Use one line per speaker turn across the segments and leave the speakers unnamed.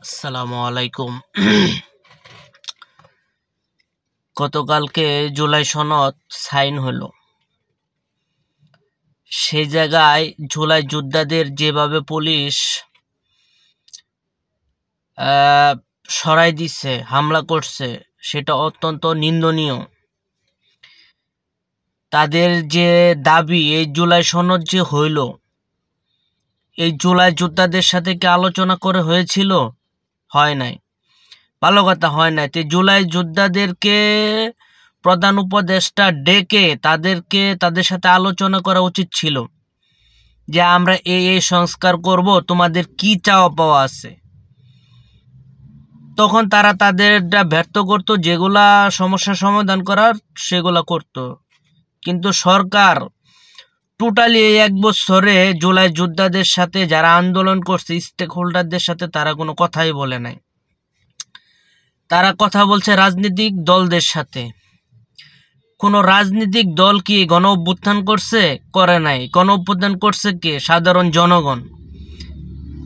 আসসালামু আলাইকুম। গতকালকে জুলাই সনদ সাইন হলো। সেই জায়গায় জুলাই যোদ্ধাদের যেভাবে পুলিশ সরাই দিচ্ছে, হামলা করছে, সেটা অত্যন্ত নিন্দনীয়। তাদের যে দাবি, এই জুলাই সনদ যে হইল, এই জুলাই যোদ্ধাদের সাথে কি আলোচনা করে হয়েছিল? হয় নাই। ভালো কথা, হয় নাই। তো জুলাই যোদ্ধাদেরকে প্রধান উপদেষ্টা ডেকে তাদের সাথে আলোচনা করা উচিত ছিল যে আমরা এই সংস্কার করব, তোমাদের কি চাওয়া পাওয়া আছে। তখন তারা তাদেরটা ব্যর্থ করতো, যেগুলা সমস্যার সমাধান করার সেগুলা করত। কিন্তু সরকার টোটালি এই 1 বছরে জুলাই যোদ্ধাদের সাথে যারা আন্দোলন করছে, স্টেক হোল্ডারদের সাথে তারা কোনো কথাই বলে নাই। তারা কথা বলছে রাজনৈতিক দলদের সাথে। কোনো রাজনৈতিক দল কি গণ অভ্যুত্থান করছে? করে নাই। গণ অভ্যুত্থান করছে কে? সাধারণ জনগণ।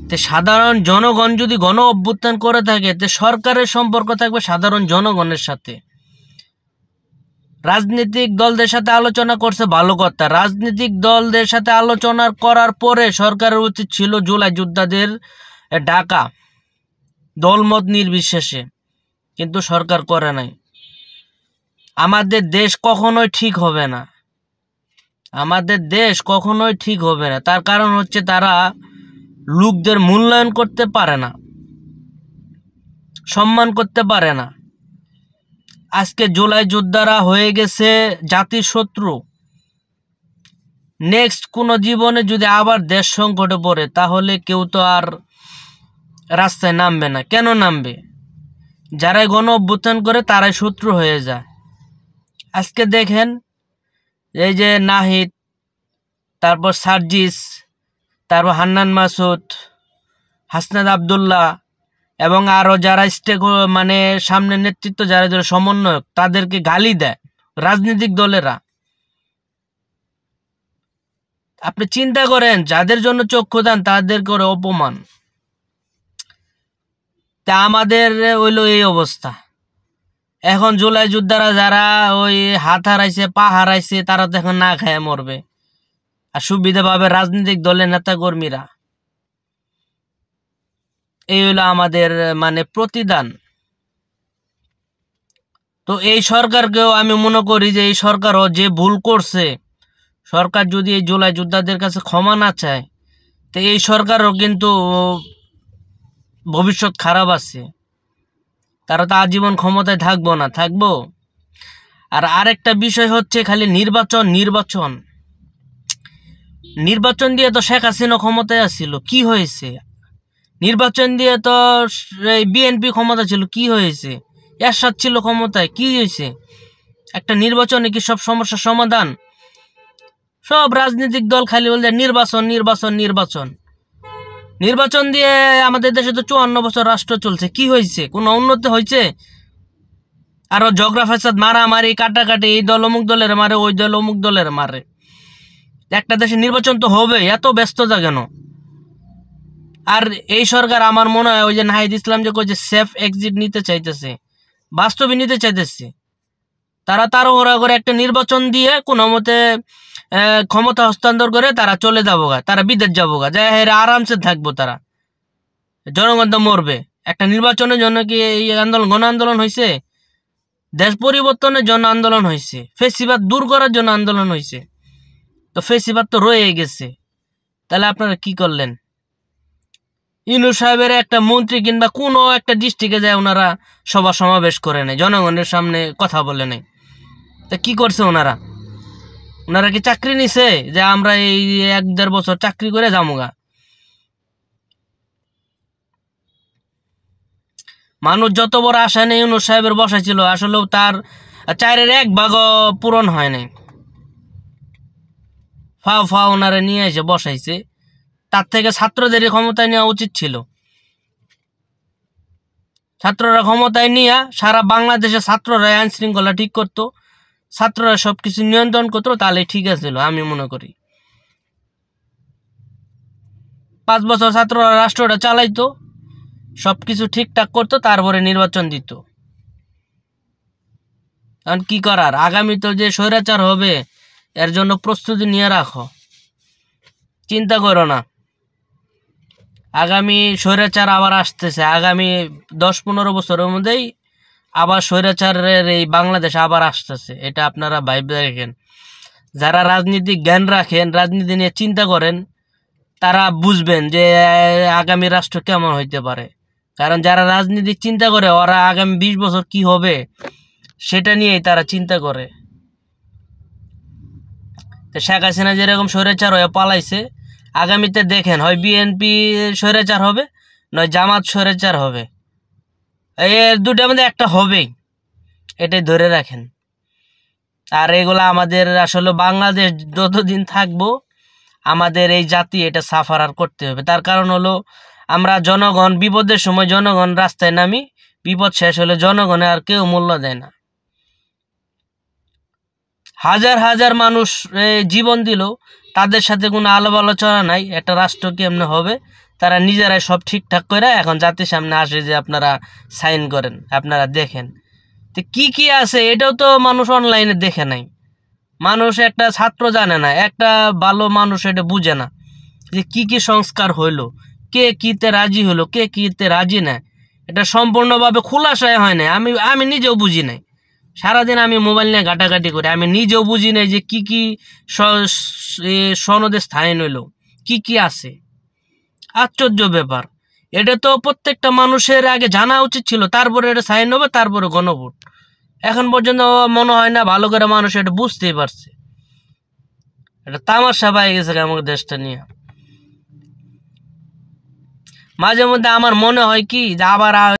তে সাধারণ জনগণ যদি গণ অভ্যুত্থান করে থাকে, তে সরকারের সম্পর্ক থাকবে সাধারণ জনগণের সাথে। রাজনৈতিক দলদের সাথে আলোচনা করছে, ভালো কথা। রাজনৈতিক দলদের সাথে আলোচনা করার পরে সরকারের উচিত ছিল জুলাই যোদ্ধাদের ডাকা, দলমত নির্বিশেষে। কিন্তু সরকার করে নাই। আমাদের দেশ কখনোই ঠিক হবে না। আমাদের দেশ কখনোই ঠিক হবে না। তার কারণ হচ্ছে তারা লোকদের মূল্যায়ন করতে পারে না, সম্মান করতে পারে না। আজকে জুলাই যোদ্ধারা হয়ে গেছে জাতির শত্রু। নেক্সট কোনো জীবনে যদি আবার দেশ সংকটে পড়ে, তাহলে কেউ তো আর রাস্তায় নামবে না। কেন নামবে? যারাই গণ অভ্যুত্থান করে তারাই শত্রু হয়ে যায়। আজকে দেখেন, এই যে নাহিদ, তারপর সার্জিস, তারপর হান্নান মাসুদ, হাসনাত আবদুল্লাহ এবং আরও যারা সামনে নেতৃত্ব, যারা সমন্বয়ক, তাদেরকে গালি দেয় রাজনৈতিক দলেরা। আপনি চিন্তা করেন, যাদের জন্য চক্ষু দান তাদের করে অপমান। তা আমাদের হইলো এই অবস্থা। এখন জুলাই যোদ্ধারা যারা ওই হাত হারাইছে, পা হারাইছে, তারা তো এখন না খায় মরবে। আর সুবিধা পাবে রাজনৈতিক দলের নেতা কর্মীরা। এই হইলো আমাদের প্রতিদান। তো এই সরকারকেও আমি মনে করি যে এই সরকারও যে ভুল করছে, সরকার যদি এই জুলাই যোদ্ধাদের কাছে ক্ষমা না চায়, তো এই সরকারও কিন্তু ভবিষ্যৎ খারাপ আছে। তারা তো আজীবন ক্ষমতায় থাকবো না, থাকবো। আর আরেকটা বিষয় হচ্ছে খালি নির্বাচন নির্বাচন নির্বাচন দিয়ে তো শেখ হাসিনা ক্ষমতায় আসছিল, কি হয়েছে? নির্বাচন দিয়ে তো বিএনপি ক্ষমতা ছিল, কি হয়েছে? এরশাদ ছিল ক্ষমতায়, কি হয়েছে? একটা নির্বাচনে কি সব সমস্যার সমাধান? সব রাজনৈতিক দল খালি বলছে নির্বাচন নির্বাচন নির্বাচন। নির্বাচন দিয়ে আমাদের দেশে তো 54 বছর রাষ্ট্র চলছে, কি হয়েছে? কোনো উন্নতি হয়েছে? আরো ঝগড়া ফাসাদ, মারামারি, কাটাকাটি, এই দল অমুক দলের মারে, ওই দল অমুক দলের মারে। একটা দেশে নির্বাচন তো হবে, এত ব্যস্ততা কেন? আর এই সরকার আমার মনে হয় ওই যে নাহিদ ইসলাম যে কইছে সেফ এক্সিট নিতে চাইতেছে, বাস্তবে নিতে চাইতেছে। তারা তাড়াহুড়া করে একটা নির্বাচন দিয়ে কোনো মতে ক্ষমতা হস্তান্তর করে তারা চলে যাবো গা, তারা বিদেশ যাবো গা, যাই আরামসে থাকবো তারা। জনগণ তো মরবে। একটা নির্বাচনের জন্য কি এই আন্দোলন গণ আন্দোলন হয়েছে? দেশ পরিবর্তনের জন্য আন্দোলন হয়েছে, ফেসিবাদ দূর করার জন্য আন্দোলন হয়েছে। তো ফেসিবাদ তো রয়ে গেছে। তাহলে আপনারা কি করলেন? ইউনূস সাহেবের একটা মন্ত্রী কিংবা কোনো একটা ডিস্ট্রিক্টে যায় ওনারা সভা সমাবেশ করে নেয়, জনগণের সামনে কথা বলে নেয়। তা কি করছে ওনারা? ওনারা কি চাকরি নিছে যে আমরা এই 1-1.5 বছর চাকরি করে যামুগা? মানুষ যত বড় আশা নেই ইউনূস সাহেবের বসাইছিল, আসলেও তার 4-এর 1 ভাগও পূরণ হয় নাই। ফাও ফাও ওনারা নিয়ে এসে বসাইছে। তার থেকে ছাত্রদের ক্ষমতায় নেওয়া উচিত ছিল। ছাত্ররা ক্ষমতায় নিয়ে সারা বাংলাদেশে ছাত্ররা আইন শৃঙ্খলা ঠিক করতো, ছাত্ররা সবকিছু নিয়ন্ত্রণ করতো, তাহলে ঠিক আছিল আমি মনে করি। 5 বছর ছাত্ররা রাষ্ট্রটা চালাইতো, সবকিছু ঠিকঠাক করতো, তারপরে নির্বাচন দিত। কারণ কি করার, আগামী তো যে স্বৈরাচার হবে এর জন্য প্রস্তুতি নিয়ে রাখো, চিন্তা করো না। আগামী স্বৈরাচার আবার আসতেছে, আগামী 10-15 বছরের মধ্যেই আবার স্বৈরাচারের এই বাংলাদেশ আবার আসতেছে, এটা আপনারা ভাইবে রাখেন। যারা রাজনীতিক জ্ঞান রাখেন, রাজনীতি নিয়ে চিন্তা করেন, তারা বুঝবেন যে আগামী রাষ্ট্র কেমন হইতে পারে। কারণ যারা রাজনীতিক চিন্তা করে ওরা আগামী 20 বছর কি হবে সেটা নিয়েই তারা চিন্তা করে। তো শেখ হাসিনা যেরকম স্বৈরাচার হয়ে পালাইছে, আগামীতে দেখেন হয় বিএনপি স্বৈরাচার হবে, নয় জামাত স্বৈরাচার হবে, এর দুটার মধ্যে একটা হবেই, এটাই ধরে রাখেন। আর এগুলা আমাদের আসলে বাংলাদেশ যতদিন থাকবো আমাদের এই জাতি এটা সাফার আর করতে হবে। তার কারণ হলো আমরা জনগণ, বিপদের সময় জনগণ রাস্তায় নামি, বিপদ শেষ হলে জনগণে আর কেউ মূল্য দেয় না। হাজার হাজার মানুষ জীবন দিল, তাদের সাথে কোনো আলাপ আলোচনা নাই একটা রাষ্ট্র কেমনে হবে। তারা নিজেরাই সব ঠিকঠাক করে এখন জাতির সামনে আসে যে আপনারা সাইন করেন, আপনারা দেখেন। তো কি কি আছে এটাও তো মানুষ অনলাইনে দেখে নাই, মানুষ একটা ছাত্র জানে না, একটা ভালো মানুষ এটা বুঝে না যে কি কি সংস্কার হইলো, কে কিতে রাজি হলো, কে কিতে রাজি না, এটা সম্পূর্ণভাবে খুলাসায় হয় না। আমি নিজেও বুঝি নাই, সারাদিন আমি মোবাইল নিয়ে ঘাটাঘাটি করি, আমি নিজেও বুঝি নাই যে কি কি সনদে স্থায়ী হইলো, কি কি আছে। আশ্চর্য ব্যাপার, এটা তো প্রত্যেকটা মানুষের আগে জানা উচিত ছিল, তারপরে এটা সাইন হবে, তারপরে গণভোট। এখন পর্যন্ত মনে হয় না ভালো করে মানুষ এটা বুঝতেই পারছে। এটা তামাশা পাই গেছে আমাদের দেশটা নিয়ে। মাঝে মধ্যে আমার মনে হয় কি যে আবার